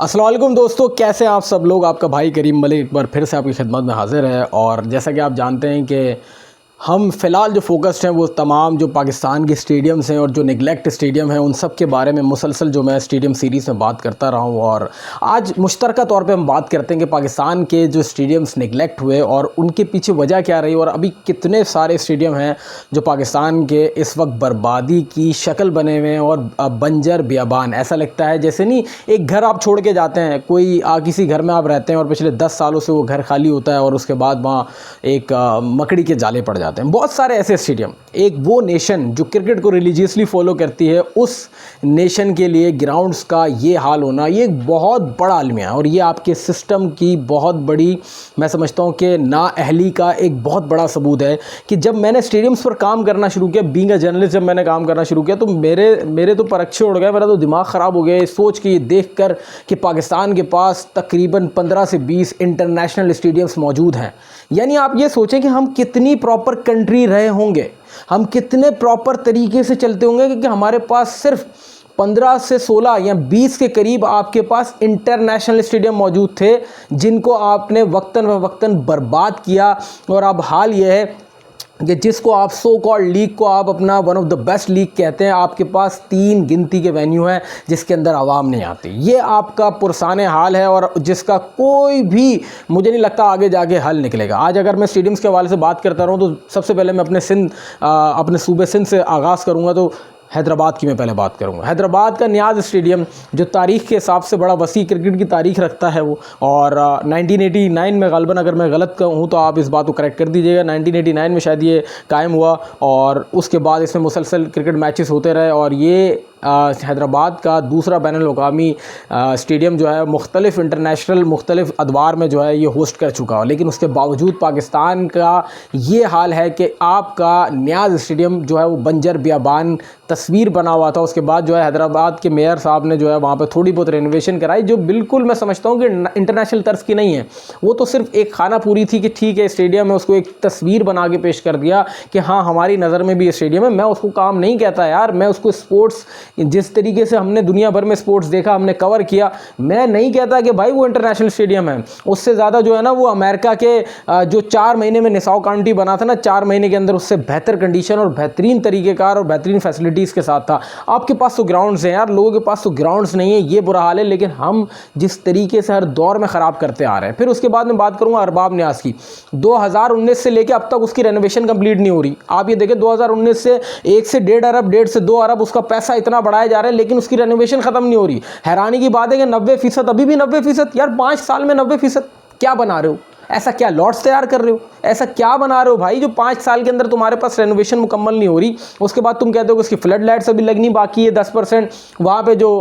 अस्सलाम वालेकुम दोस्तों, कैसे हैं आप सब लोग। आपका भाई करीम मलिक एक बार फिर से आपकी खिदमत में हाज़िर है। और जैसा कि आप जानते हैं कि हम फ़िलहाल जो फोकस्ड हैं वो तमाम जो पाकिस्तान के स्टेडियम्स हैं और जो नेगलेक्ट स्टेडियम हैं उन सब के बारे में मुसलसल जो मैं स्टेडियम सीरीज़ में बात करता रहा हूँ। और आज मुश्तरका तौर पे हम बात करते हैं कि पाकिस्तान के जो स्टेडियम्स नेगलेक्ट हुए और उनके पीछे वजह क्या रही और अभी कितने सारे स्टेडियम हैं जो पाकिस्तान के इस वक्त बर्बादी की शक्ल बने हुए हैं और बंजर बियाबान। ऐसा लगता है जैसे नहीं, एक घर आप छोड़ के जाते हैं, कोई किसी घर में आप रहते हैं और पिछले 10 सालों से वो घर खाली होता है और उसके बाद वहाँ एक मकड़ी के जाले पड़ जाते हैं। बहुत सारे ऐसे स्टेडियम, एक वो नेशन जो क्रिकेट को रिलीजियसली फॉलो करती है उस नेशन के लिए ग्राउंड्स का ये हाल होना, ये एक बहुत बड़ा अलमिया है और ये आपके सिस्टम की बहुत बड़ी, मैं समझता हूँ कि नाअहली का एक बहुत बड़ा सबूत है। कि जब मैंने स्टेडियम्स पर काम करना शुरू किया, बीइंग अ जर्नलिस्ट जब मैंने काम करना शुरू किया, तो मेरे तो परक्षे उड़ गए, मेरा तो दिमाग ख़राब हो गया ये सोच के, ये देख कर कि पाकिस्तान के पास तकरीबन 15 से 20 इंटरनेशनल स्टेडियम्स मौजूद हैं। यानी आप ये सोचें कि हम कितनी प्रॉपर कंट्री रहे होंगे, हम कितने प्रॉपर तरीके से चलते होंगे, क्योंकि हमारे पास सिर्फ 15 से 16 या 20 के करीब आपके पास इंटरनेशनल स्टेडियम मौजूद थे जिनको आपने वक्तन व वक्तन बर्बाद किया। और अब हाल ये है कि जिसको आप सो कॉल्ड लीग को आप अपना one of the best league कहते हैं, आपके पास 3 गिनती के वेन्यू हैं जिसके अंदर आवाम नहीं आती। ये आपका पुरसाने हाल है और जिसका कोई भी मुझे नहीं लगता आगे जाके हल निकलेगा। आज अगर मैं स्टेडियम्स के हवाले से बात करता रहूँ तो सबसे पहले मैं अपने सूबे सिंध से आगाज़ करूँगा। तो हैदराबाद की मैं पहले बात करूंगा। हैदराबाद का नियाज़ स्टेडियम जो तारीख़ के हिसाब से बड़ा वसी क्रिकेट की तारीख़ रखता है वो, और 1989 में गालबन, अगर मैं गलत कहूँ तो आप इस बात को करेक्ट कर दीजिएगा, 1989 में शायद ये कायम हुआ और उसके बाद इसमें मुसलसल क्रिकेट मैचेस होते रहे। और ये हैदराबाद का दूसरा बैनुल-अक़वामी स्टेडियम जो है मुख्तलिफ़ इंटरनेशनल मुख्तलिफ़ अदवार में जो है ये होस्ट कर चुका हो। लेकिन उसके बावजूद पाकिस्तान का ये हाल है कि आपका नियाज़ स्टेडियम जो है वो बंजर बियाबान तस्वीर बना हुआ था। उसके बाद जो है हैदराबाद के मेयर साहब ने जो है वहाँ पे थोड़ी बहुत रेनोवेशन कराई, जो बिल्कुल मैं समझता हूँ कि इंटरनेशनल तर्ज की नहीं है। वो तो सिर्फ एक खाना पूरी थी कि ठीक है स्टेडियम है, उसको एक तस्वीर बना के पेश कर दिया कि हाँ हमारी नज़र में भी ये स्टेडियम है। मैं उसको काम नहीं कहता यार, मैं उसको स्पोर्ट्स, जिस तरीके से हमने दुनिया भर में स्पोर्ट्स देखा, हमने कवर किया, मैं नहीं कहता कि भाई वो इंटरनेशनल स्टेडियम है। उससे ज़्यादा जो है ना वो अमेरिका के जो 4 महीने में निसाव काउंटी बना था ना, 4 महीने के अंदर उससे बेहतर कंडीशन और बेहतरीन तरीक़ेकार और बेहतरीन फैसिलिटीज़ के साथ था। आपके पास तो ग्राउंड्स हैं यार, लोगों के पास तो ग्राउंड्स नहीं है, ये बुरा हाल है। लेकिन हम जिस तरीके से हर दौर में ख़राब करते आ रहे हैं। फिर उसके बाद मैं बात करूँगा अरबाब न्याज़ की। 2019 से लेकर अब तक उसकी रेनोवेशन कंप्लीट नहीं हो रही। आप ये देखें 2019 से 1 से 1.5 अरब, 1.5 से 2 अरब उसका पैसा इतना बढ़ाया जा रहा है, लेकिन उसकी रेनोवेशन ख़त्म नहीं हो रही। हैरानी की बात है कि 90%, अभी भी 90%, यार 5 साल में 90%। क्या बना रहे हो? ऐसा क्या लॉट्स तैयार कर रहे हो? ऐसा क्या बना रहे हो भाई जो 5 साल के अंदर तुम्हारे पास रेनोवेशन मुकम्मल नहीं हो रही? उसके बाद तुम कहते हो कि उसकी फ्लड लाइट्स अभी लगनी बाकी है 10%। वहाँ पे जो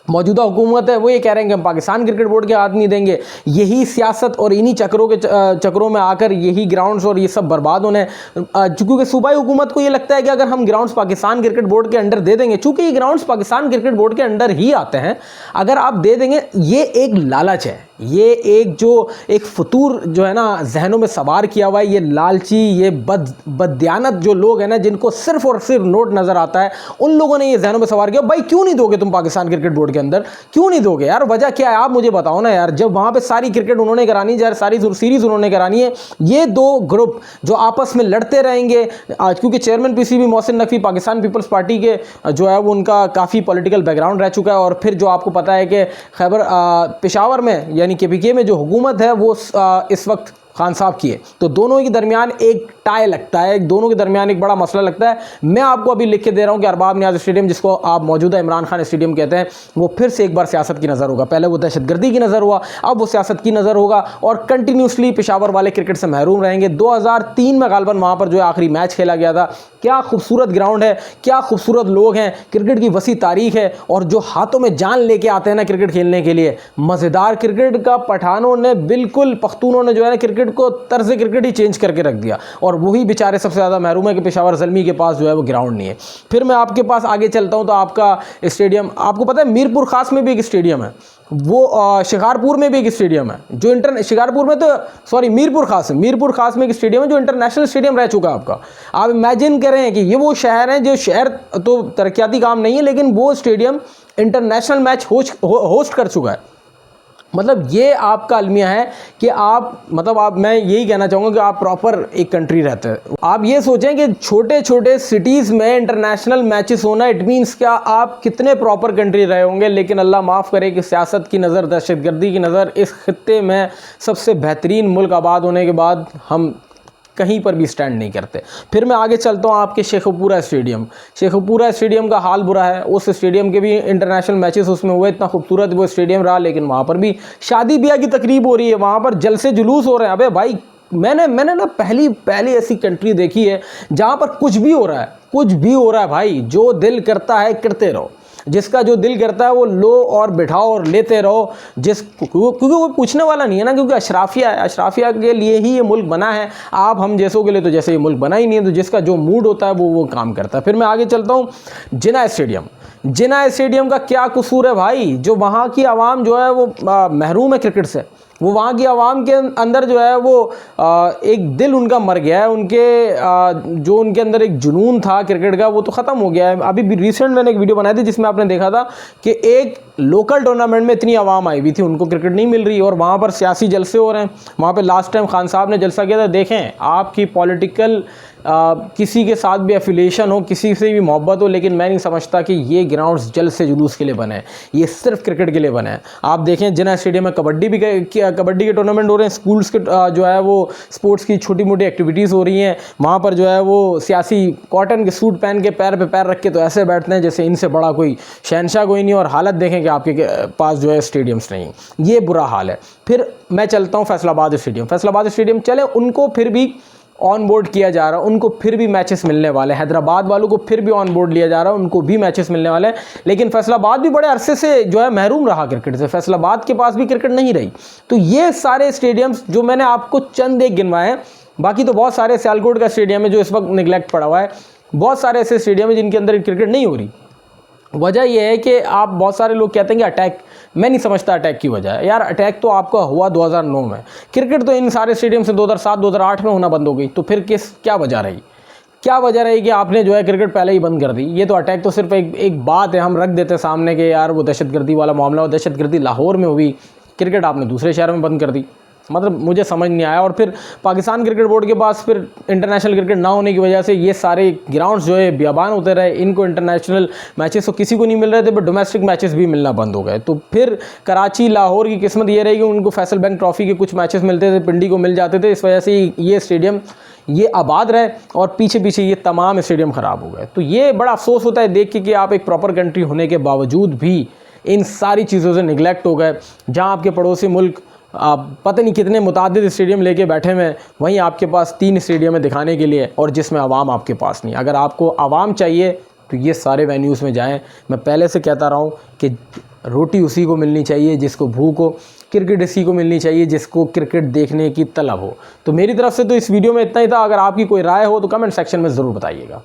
मौजूदा हुकूमत है वो ये कह रहे हैं कि हम पाकिस्तान क्रिकेट बोर्ड के हाथ नहीं देंगे। यही सियासत और इन्हीं चक्रों में आकर यही ग्राउंड्स और ये सब बर्बाद होने क्योंकि सूबाई हुकूमत को ये लगता है कि अगर हम ग्राउंड्स पाकिस्तान क्रिकेट बोर्ड के अंडर दे देंगे, चूँकि ये ग्राउंड्स पाकिस्तान क्रिकेट बोर्ड के अंडर ही आते हैं, अगर आप दे देंगे, ये एक लालच है, ये एक फतूर जो है ना जहनों में सवार किया हुआ है। ये लालची, ये बददियानत जो लोग हैं ना, जिनको सिर्फ और सिर्फ नोट नज़र आता है, उन लोगों ने ये जहनों में सवार किया। भाई क्यों नहीं दोगे तुम पाकिस्तान क्रिकेट बोर्ड के अंदर, क्यों नहीं दोगे यार? वजह क्या है आप मुझे बताओ ना यार। जब वहाँ पे सारी क्रिकेट उन्होंने करानी है, सारी सीरीज़ उन्होंने करानी है, ये 2 ग्रुप जो आपस में लड़ते रहेंगे, क्योंकि chairman PCB Mohsin Naqvi Pakistan Peoples Party के जो है वो उनका काफ़ी पॉलिटिकल बैकग्राउंड रह चुका है। और फिर जो आपको पता है कि खैबर पेशावर में यानी KPK में जो हुकूमत है वो इस वक्त खान साहब की है। तो दोनों के दरमियान एक टाई लगता है, दोनों के दरमियान एक बड़ा मसला लगता है। मैं आपको अभी लिख के दे रहा हूं कि अरबाब न्याज़ स्टेडियम, जिसको आप मौजूदा इमरान खान स्टेडियम कहते हैं, वो फिर से एक बार सियासत की नज़र होगा। पहले वो दहशतगर्दी की नज़र हुआ, अब वो सियासत की नज़र होगा और कंटिन्यूसली पेशावर वाले क्रिकेट से महरूम रहेंगे। 2003 में गालबन वहाँ पर जो है आखिरी मैच खेला गया था। क्या खूबसूरत ग्राउंड है, क्या खूबसूरत लोग हैं, क्रिकेट की वसी तारीख है, और जो हाथों में जान लेके आते हैं ना क्रिकेट खेलने के लिए, मज़ेदार क्रिकेट का पठानों ने बिल्कुल, पख्तूनों ने जो है ना क्रिकेट को तर्ज क्रिकेट ही चेंज करके रख दिया। और वही बेचारे सबसे ज़्यादा महरूम है कि पेशावर ज़ल्मी के पास जो है वो ग्राउंड नहीं है। फिर मैं आपके पास आगे चलता हूँ तो आपका स्टेडियम, आपको पता है मीरपुर खास में भी एक स्टेडियम है, वो शिकारपुर में भी एक स्टेडियम है जो शिकारपुर में तो सॉरी मीरपुर खास में एक स्टेडियम है जो इंटरनेशनल स्टेडियम रह चुका है आपका। आप इमेजिन करें कि ये वो शहर है जो शहर तो तरक्याती काम नहीं है, लेकिन वो स्टेडियम इंटरनेशनल मैच होस्ट कर चुका है। मतलब ये आपका अलमिया है कि आप मैं यही कहना चाहूँगा कि आप प्रॉपर एक कंट्री रहते हैं। आप ये सोचें कि छोटे छोटे सिटीज़ में इंटरनेशनल मैचेस होना, इट मीन्स क्या आप कितने प्रॉपर कंट्री रहे होंगे। लेकिन अल्लाह माफ़ करे कि सियासत की नज़र, दहशतगर्दी की नज़र, इस खित्ते में सबसे बेहतरीन मुल्क आबाद होने के बाद हम कहीं पर भी स्टैंड नहीं करते। फिर मैं आगे चलता हूँ आपके शेखुपुरा स्टेडियम। शेखुपुरा स्टेडियम का हाल बुरा है। उस स्टेडियम के भी इंटरनेशनल मैचेस उसमें हुए, इतना खूबसूरत वो स्टेडियम रहा, लेकिन वहाँ पर भी शादी ब्याह की तकरीब हो रही है, वहाँ पर जलसे जुलूस हो रहे हैं। अबे भाई, मैंने ना पहली ऐसी कंट्री देखी है जहाँ पर कुछ भी हो रहा है, कुछ भी हो रहा है भाई, जो दिल करता है करते रहो, जिसका जो दिल करता है वो लो और बिठाओ और लेते रहो, क्योंकि वो पूछने वाला नहीं है ना, क्योंकि अशराफिया है, अशराफिया के लिए ही ये मुल्क बना है। आप हम जैसों के लिए तो जैसे ये मुल्क बना ही नहीं है, तो जिसका जो मूड होता है वो काम करता है। फिर मैं आगे चलता हूँ, जिन्ना स्टेडियम। जिन्ना स्टेडियम का क्या कसूर है भाई, जो वहाँ की आवाम जो है वो महरूम है क्रिकेट से। वो वहाँ की आवाम के अंदर जो है वो एक दिल उनका मर गया है, उनके जो उनके अंदर एक जुनून था क्रिकेट का वो तो ख़त्म हो गया है। अभी भी रिसेंट मैंने एक वीडियो बनाई थी जिसमें आपने देखा था कि एक लोकल टूर्नामेंट में इतनी आवाम आई हुई थी, उनको क्रिकेट नहीं मिल रही और वहाँ पर सियासी जलसे हो रहे हैं। वहाँ पर लास्ट टाइम खान साहब ने जलसा किया था। देखें, आपकी पॉलिटिकल किसी के साथ भी एफिलिएशन हो, किसी से भी मोहब्बत हो, लेकिन मैं नहीं समझता कि ये ग्राउंड्स जल से जुलूस के लिए बने हैं, ये सिर्फ क्रिकेट के लिए बने हैं। आप देखें, जिन्ना स्टेडियम में कबड्डी के टूर्नामेंट हो रहे हैं, स्कूल्स के जो है वो स्पोर्ट्स की छोटी मोटी एक्टिविटीज़ हो रही हैं। वहाँ पर जो है वो सियासी कॉटन के सूट पहन के पैर पे पैर रख के तो ऐसे बैठते हैं जैसे इनसे बड़ा कोई शहनशाह कोई नहीं, और हालत देखें कि आपके पास जो है स्टेडियम्स नहीं। ये बुरा हाल है। फिर मैं चलता हूँ फैसलाबाद स्टेडियम। फैसलाबाद स्टेडियम चले, उनको फिर भी ऑन बोर्ड किया जा रहा है, उनको फिर भी मैचेस मिलने वाले हैं। हैदराबाद वालों को फिर भी ऑन बोर्ड लिया जा रहा है, उनको भी मैचेस मिलने वाले हैं। लेकिन फैसलाबाद भी बड़े अरसे से जो है महरूम रहा क्रिकेट से, फैसलाबाद के पास भी क्रिकेट नहीं रही। तो ये सारे स्टेडियम्स जो मैंने आपको चंद एक गिनवाए हैं, बाकी तो बहुत सारे, सियालकोट का स्टेडियम है जो इस वक्त निगलेक्ट पड़ा हुआ है, बहुत सारे ऐसे स्टेडियम है जिनके अंदर क्रिकेट नहीं हो रही। वजह यह है कि आप बहुत सारे लोग कहते हैं कि अटैक, मैं नहीं समझता अटैक की वजह है। यार अटैक तो आपका हुआ 2009 में, क्रिकेट तो इन सारे स्टेडियम से 2007 2008 में होना बंद हो गई, तो फिर क्या वजह रही, क्या वजह रही कि आपने जो है क्रिकेट पहले ही बंद कर दी। ये तो अटैक तो सिर्फ एक बात है, हम रख देते सामने कि यार वो दहशतगर्दी वाला मामला हो, दहशतगर्दी लाहौर में हुई, क्रिकेट आपने दूसरे शहर में बंद कर दी। मतलब मुझे समझ नहीं आया। और फिर पाकिस्तान क्रिकेट बोर्ड के पास फिर इंटरनेशनल क्रिकेट ना होने की वजह से ये सारे ग्राउंड्स जो है बियाबान होते रहे, इनको इंटरनेशनल मैचेस तो किसी को नहीं मिल रहे थे, बट डोमेस्टिक मैचेस भी मिलना बंद हो गए। तो फिर कराची लाहौर की किस्मत ये रही कि उनको फैसल बैंक ट्रॉफी के कुछ मैचेस मिलते थे, पिंडी को मिल जाते थे, इस वजह से ये स्टेडियम ये आबाद रहे और पीछे पीछे ये तमाम स्टेडियम ख़राब हो गए। तो ये बड़ा अफसोस होता है देख के कि आप एक प्रॉपर कंट्री होने के बावजूद भी इन सारी चीज़ों से निगलेक्ट हो गए। जहाँ आपके पड़ोसी मुल्क आप पता नहीं कितने मुतादिद स्टेडियम लेके बैठे हुए हैं, वहीं आपके पास 3 स्टेडियम है दिखाने के लिए, और जिसमें आवाम आपके पास नहीं। अगर आपको आवाम चाहिए तो ये सारे वेन्यूज़ में जाएं। मैं पहले से कहता रहा हूँ कि रोटी उसी को मिलनी चाहिए जिसको भूख हो, क्रिकेट इसी को मिलनी चाहिए जिसको क्रिकेट देखने की तलब हो। तो मेरी तरफ से तो इस वीडियो में इतना ही था। अगर आपकी कोई राय हो तो कमेंट सेक्शन में ज़रूर बताइएगा।